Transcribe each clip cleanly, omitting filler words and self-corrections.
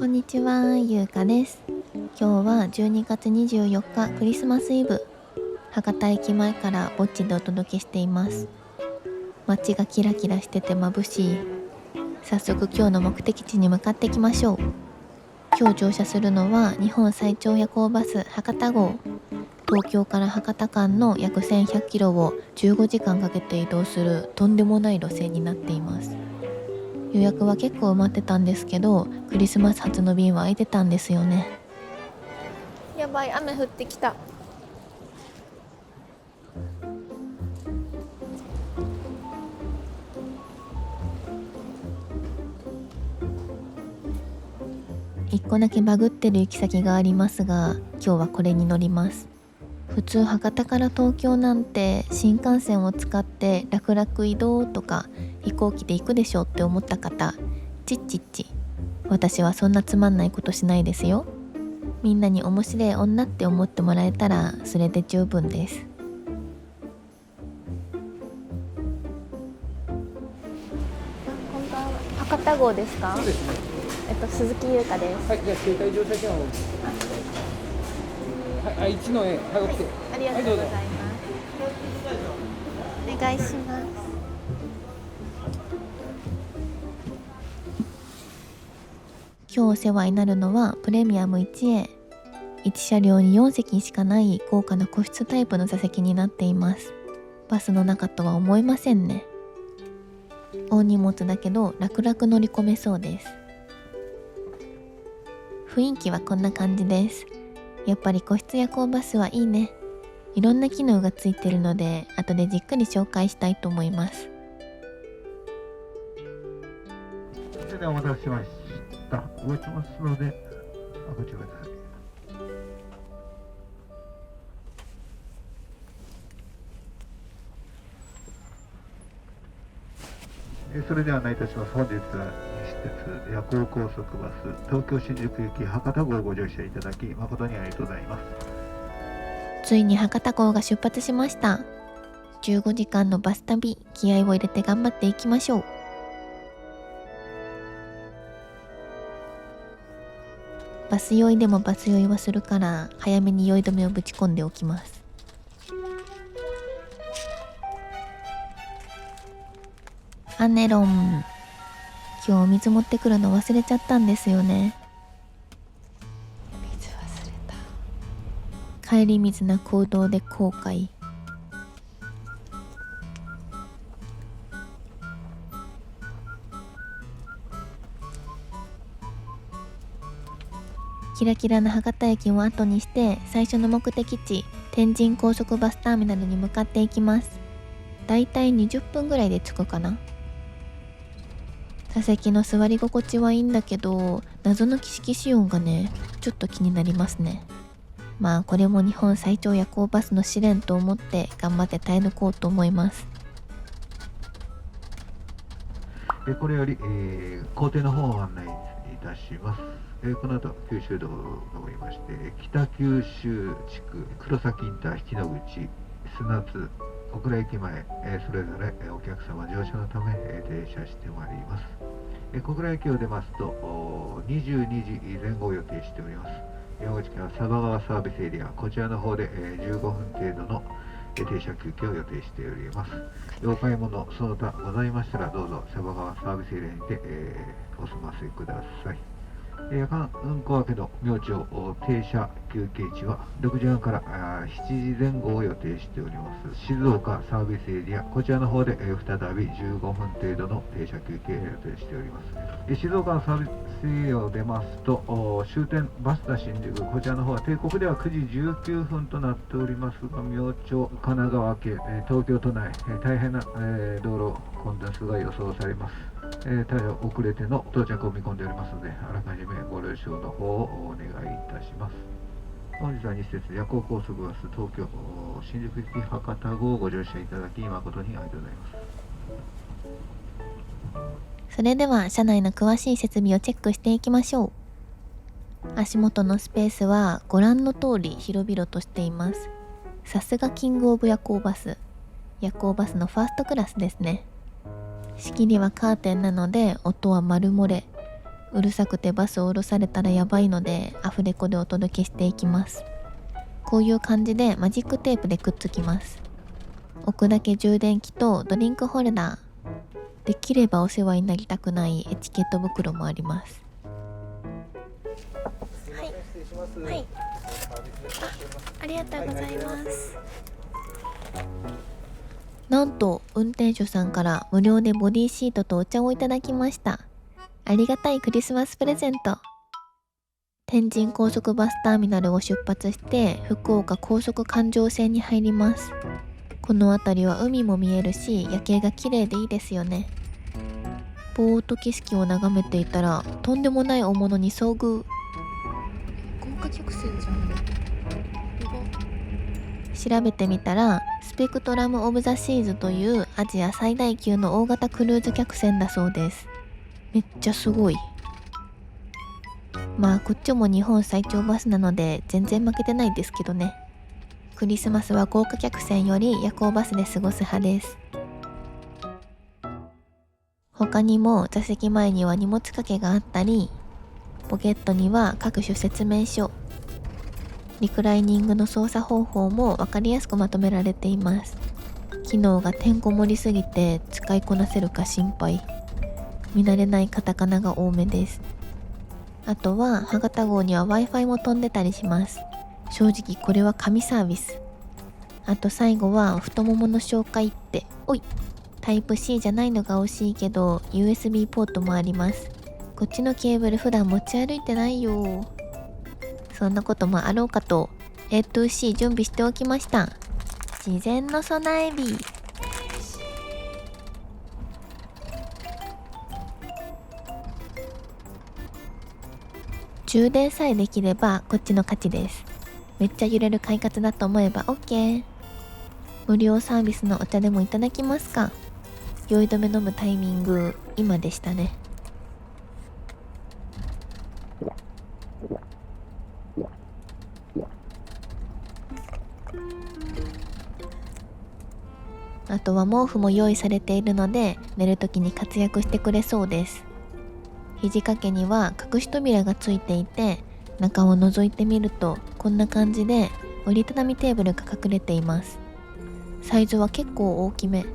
こんにちは、ゆうかです。今日は12月24日クリスマスイブ。博多駅前からぼっちでお届けしています。街がキラキラしてて眩しい。早速今日の目的地に向かっていきましょう。今日乗車するのは日本最長夜行バス博多号。東京から博多間の約1100キロを15時間かけて移動するとんでもない路線になっています。予約は結構埋まってたんですけど、クリスマス発の便は空いてたんですよね。やばい、雨降ってきた。一個だけバグってる行き先がありますが、今日はこれに乗ります。普通博多から東京なんて新幹線を使って楽々移動とか飛行機で行くでしょって思った方、ちっちっち。私はそんなつまんないことしないですよ。みんなに面白い女って思ってもらえたらそれで十分です。こんばんは。博多号ですか？そうですね。鈴木優香です。はい、じゃあ携帯乗車券を。はい、1の A、はい、起きて。ありがとうございます。お願いします。今日お世話になるのはプレミアム 1A。1車両に4席しかない豪華な個室タイプの座席になっています。バスの中とは思えませんね。大荷物だけど楽々乗り込めそうです。雰囲気はこんな感じです。やっぱり個室夜行バスはいいね。いろんな機能がついてるので後でじっくり紹介したいと思います。それではお待たせしました。動いてますので、ご注意ください。それでは案内いたします。本日は西鉄夜行高速バス東京新宿行き博多号をご乗車いただき誠にありがとうございます。ついに博多港が出発しました。15時間のバス旅、気合を入れて頑張っていきましょう。バス酔いでもバス酔いはするから早めに酔い止めをぶち込んでおきます。アネロン、今日お水持ってくるの忘れちゃったんですよね。水忘れた。帰り水な行動で後悔。キラキラな博多駅を後にして最初の目的地天神高速バスターミナルに向かっていきます。だいたい20分ぐらいで着くかな。座席の座り心地はいいんだけど、謎のキシキシ音がねちょっと気になりますね。まあこれも日本最長夜行バスの試練と思って頑張って耐え抜こうと思います。これより、工程の方を案内いたします。この後九州道がおりまして、北九州地区黒崎インター引野口砂津小倉駅前、それぞれお客様乗車のため、停車してまいります。小倉駅を出ますと22時前後を予定しております。山口県は佐波川サービスエリア、こちらの方で15分程度の停車休憩を予定しております。お買い物その他ございましたらどうぞ佐波川サービスエリアにて、お済ませください。夜間運行明けの明朝停車休憩地は6時半から7時前後を予定しております。静岡サービスエリア、こちらの方で再び15分程度の停車休憩を予定しております。静岡のサービスエリアを出ますと終点バスタ新宿、こちらの方は定刻では9時19分となっておりますが、明朝神奈川県東京都内大変な道路混雑が予想されます。大変遅れての到着を見込んでおりますので、あらかじめご了承の方をお願いいたします。本日は西鉄夜行高速バス東京新宿行き博多号をご乗車いただき誠にありがとうございます。それでは車内の詳しい設備をチェックしていきましょう。足元のスペースはご覧の通り広々としています。さすがキングオブ夜行バス。夜行バスのファーストクラスですね。仕切りはカーテンなので音は丸漏れ。うるさくてバスを降ろされたらやばいのでアフレコでお届けしていきます。こういう感じでマジックテープでくっつきます。置くだけ充電器とドリンクホルダー、できればお世話になりたくないエチケット袋もあります。はい、ありがとうございます。なんと運転手さんから無料でボディシートとお茶をいただきました。ありがたいクリスマスプレゼント。天神高速バスターミナルを出発して福岡高速環状線に入ります。この辺りは海も見えるし夜景が綺麗でいいですよね。ぼーっと景色を眺めていたらとんでもない大物に遭遇。豪華客船じゃん。調べてみたらスペクトラム・オブ・ザ・シーズというアジア最大級の大型クルーズ客船だそうです。めっちゃすごい。まあこっちも日本最長バスなので全然負けてないですけどね。クリスマスは豪華客船より夜行バスで過ごす派です。他にも座席前には荷物掛けがあったり、ポケットには各種説明書、リクライニングの操作方法も分かりやすくまとめられています。機能がてんこ盛りすぎて使いこなせるか心配。見慣れないカタカナが多めです。あとは博多号には Wi-Fi も飛んでたりします。正直これは神サービス。あと最後は太ももの紹介って、おい、タイプ C じゃないのが惜しいけど USB ポートもあります。こっちのケーブル普段持ち歩いてないよ。そんなこともあろうかと A2C 準備しておきました。自然の備え日。充電さえできればこっちの勝ちです。めっちゃ揺れる快活だと思えば OK。 無料サービスのお茶でもいただきますか。酔い止め飲むタイミング今でしたね。あとは毛布も用意されているので寝るときに活躍してくれそうです。肘掛けには隠し扉がついていて、中を覗いてみるとこんな感じで折りたたみテーブルが隠れています。サイズは結構大きめ。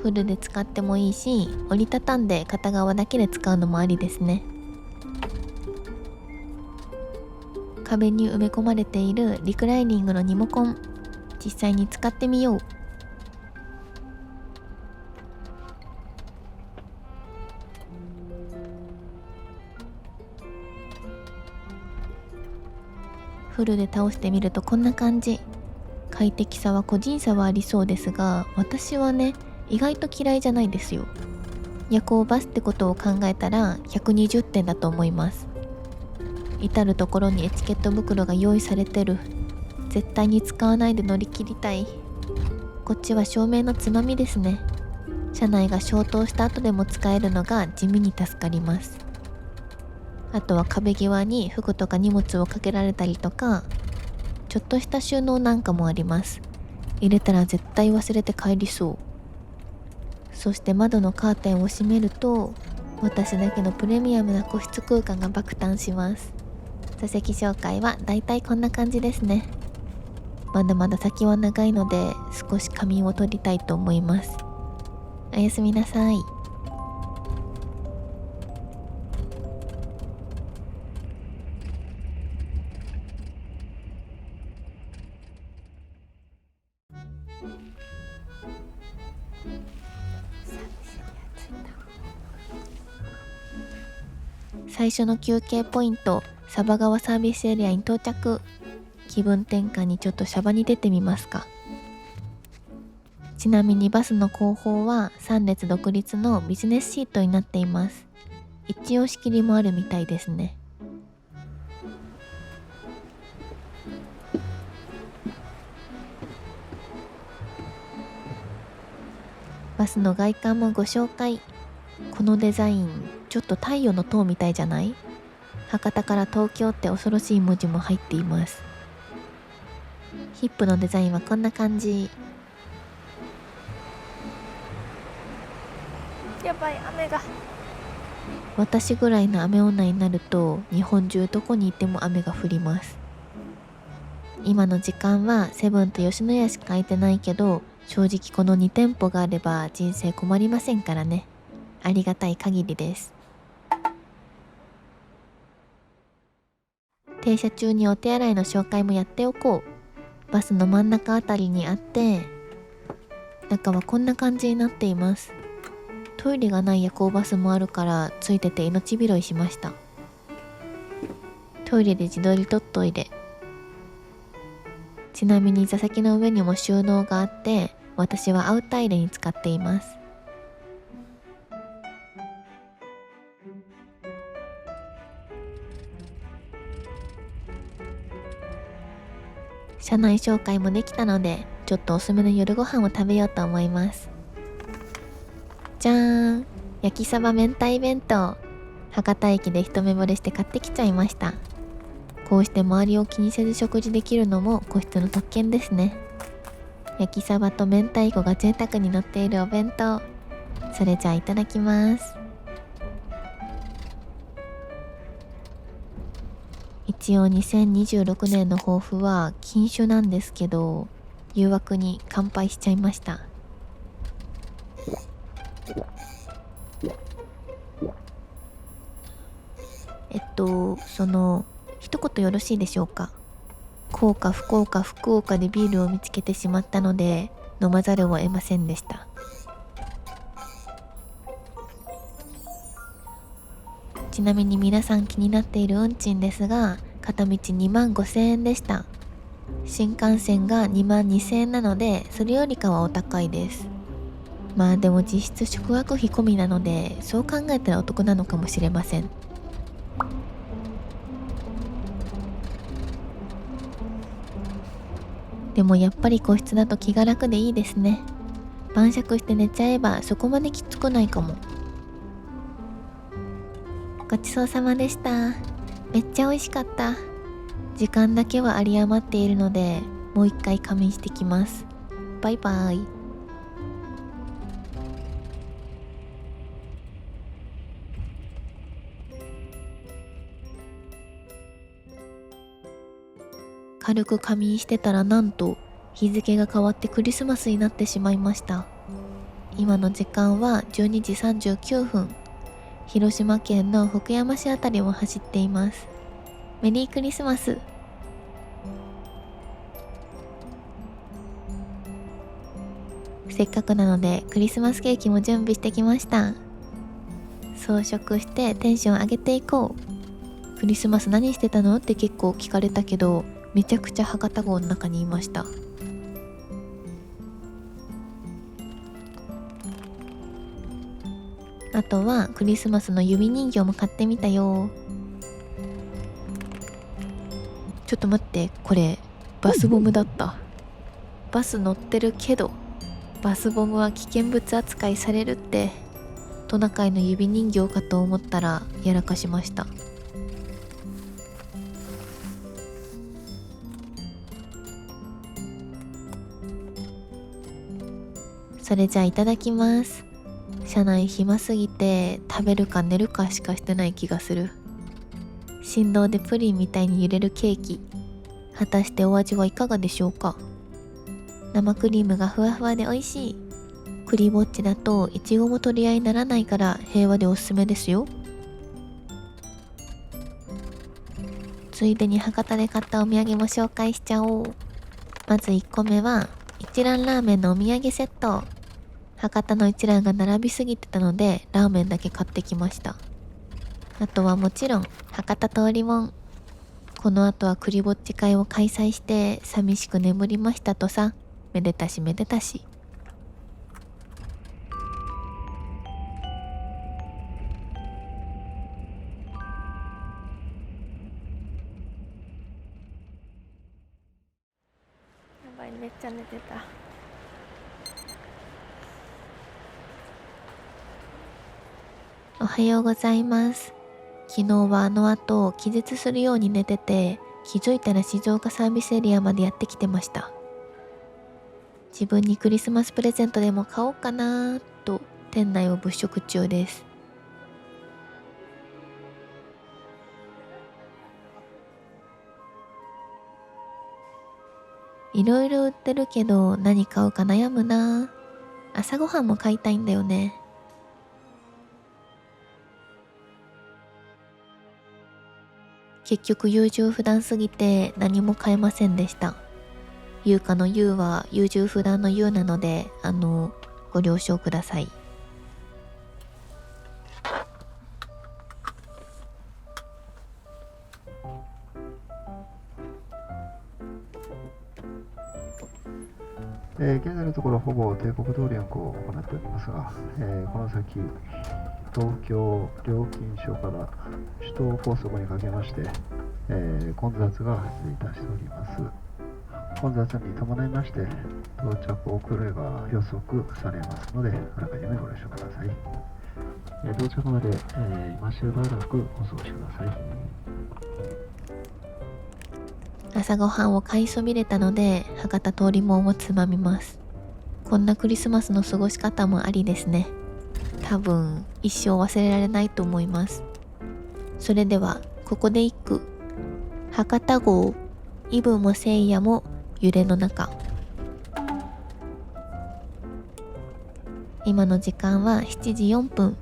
フルで使ってもいいし、折りたたんで片側だけで使うのもありですね。壁に埋め込まれているリクライニングのリモコン、実際に使ってみよう。フルで倒してみるとこんな感じ。快適さは個人差はありそうですが、私はね意外と嫌いじゃないですよ。夜行バスってことを考えたら120点だと思います。至る所にエチケット袋が用意されてる。絶対に使わないで乗り切りたい。こっちは照明のつまみですね。車内が消灯した後でも使えるのが地味に助かります。あとは壁際に服とか荷物をかけられたりとか、ちょっとした収納なんかもあります。入れたら絶対忘れて帰りそう。そして窓のカーテンを閉めると私だけのプレミアムな個室空間が爆誕します。座席紹介はだいたいこんな感じですね。まだまだ先は長いので少し仮眠を取りたいと思います。おやすみなさい。最初の休憩ポイント、サバ川サービスエリアに到着。気分転換にちょっとシャバに出てみますか。ちなみにバスの後方は3列独立のビジネスシートになっています。一応仕切りもあるみたいですね。バスの外観もご紹介。このデザインちょっと太陽の塔みたいじゃない？博多から東京って恐ろしい文字も入っています。ヒップのデザインはこんな感じ。やばい、雨が。私ぐらいの雨女になると日本中どこにいても雨が降ります。今の時間はセブンと吉野家しか空いてないけど、正直この2店舗があれば人生困りませんからね。ありがたい限りです。停車中にお手洗いの紹介もやっておこう。バスの真ん中あたりにあって、中はこんな感じになっています。トイレがない夜行バスもあるからついてて命拾いしました。トイレで自撮り撮っといで。ちなみに座席の上にも収納があって、私はアウトイレに使っています。車内紹介もできたので、ちょっとおすすめの夜ご飯を食べようと思います。じゃーん、焼きサバ明太弁当。博多駅で一目惚れして買ってきちゃいました。こうして周りを気にせず食事できるのも個室の特権ですね。焼きサバと明太子が贅沢に乗っているお弁当。それじゃあいただきます。一応2026年の抱負は禁酒なんですけど、誘惑に乾杯しちゃいました。一言よろしいでしょうか。幸か不幸か福岡でビールを見つけてしまったので飲まざるを得ませんでした。ちなみに皆さん気になっている運賃ですが、片道25,000円でした。新幹線が22,000円なので、それよりかはお高いです。まあでも実質宿泊費込みなので、そう考えたらお得なのかもしれません。でもやっぱり個室だと気が楽でいいですね。晩酌して寝ちゃえばそこまできつくないかも。ごちそうさまでした。めっちゃ美味しかった。時間だけは有り余っているので、もう一回仮眠してきます。バイバイ。軽く仮眠してたらなんと日付が変わってクリスマスになってしまいました。今の時間は12時39分。広島県の福山市あたりを走っています。メリークリスマス。せっかくなのでクリスマスケーキも準備してきました。装飾してテンション上げていこう。クリスマス何してたのって結構聞かれたけど、めちゃくちゃ博多号の中にいました。あとはクリスマスの指人形も買ってみたよ。ちょっと待って、これバスボムだった。バス乗ってるけどバスボムは危険物扱いされるって。トナカイの指人形かと思ったらやらかしました。それじゃあいただきます。車内暇すぎて食べるか寝るかしかしてない気がする。振動でプリンみたいに揺れるケーキ。果たしてお味はいかがでしょうか。生クリームがふわふわで美味しい。クリぼっちだといちごも取り合いにならないから平和でおすすめですよ。ついでに博多で買ったお土産も紹介しちゃおう。まず1個目は一蘭ラーメンのお土産セット。博多の一蘭が並びすぎてたのでラーメンだけ買ってきました。あとはもちろん博多通りもん。この後はクリぼっち会を開催して寂しく眠りましたとさ。めでたしめでたし。やばい、めっちゃ寝てた。おはようございます。昨日はあの後気絶するように寝てて、気づいたら静岡サービスエリアまでやってきてました。自分にクリスマスプレゼントでも買おうかなと店内を物色中です。いろいろ売ってるけど何買うか悩むな。朝ごはんも買いたいんだよね。結局優柔不断すぎて何も買えませんでした。優香の優は優柔不断の優なので、ご了承ください。現在のところほぼ定刻通り運行を行っておりますが、この先、東京料金所から首都高速にかけまして、混雑が発生いたしております。混雑に伴いまして、到着遅れが予測されますので、あらかじめご了承ください。到着まで、今しばらくお過ごしください。朝ごはんを買いそびれたので博多通りもんをつまみます。こんなクリスマスの過ごし方もありですね。多分一生忘れられないと思います。それではここで一句。博多号、イブも聖夜も揺れの中。今の時間は7時4分。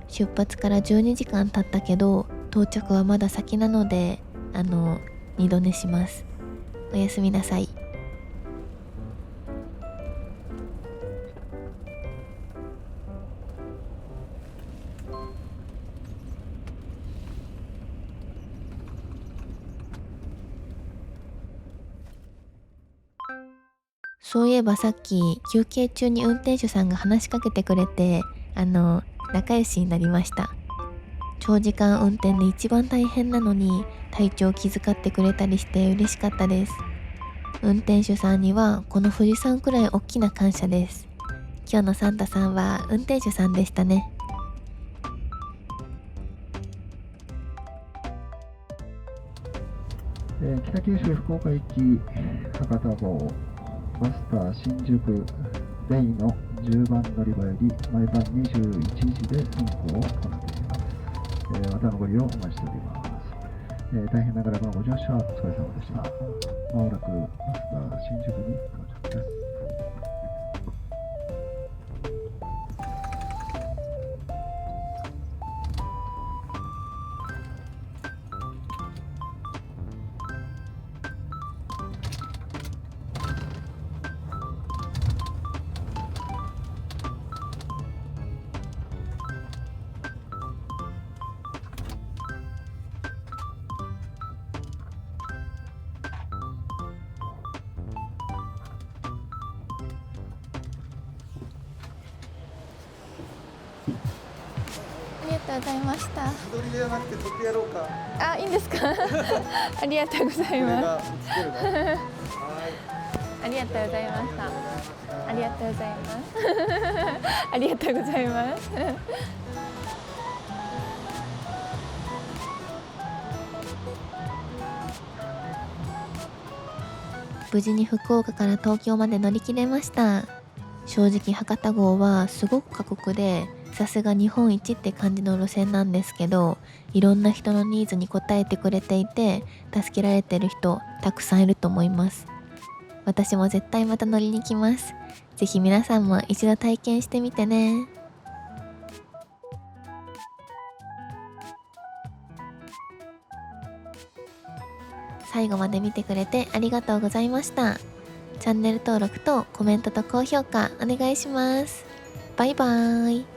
出発から12時間経ったけど到着はまだ先なので二度寝します。おやすみなさい。そういえばさっき休憩中に運転手さんが話しかけてくれて仲良しになりました。長時間運転で一番大変なのに体調を気遣ってくれたりして嬉しかったです。運転手さんにはこの富士山くらい大きな感謝です。今日のサンタさんは運転手さんでしたね。北九州福岡行き博多号マスター新宿レイの10番乗り場より毎晩21時で運行を行っています。またのご利用お待ちしております。大変長らくのご乗車お疲れ様でした。まもなくマスター新宿に到着です。ありがとうございました。自撮りではなくて撮ってやろうか。あ、いいんですかありがとうございこれます。が映ってるから。はい。ありがとうございました。ありがとうございますありがとうございます無事に福岡から東京まで乗り切れました。正直博多号はすごく過酷で、さすが日本一って感じの路線なんですけど、いろんな人のニーズに応えてくれていて助けられてる人たくさんいると思います。私も絶対また乗りに来ます。ぜひ皆さんも一度体験してみてね。最後まで見てくれてありがとうございました。チャンネル登録とコメントと高評価お願いします。バイバーイ。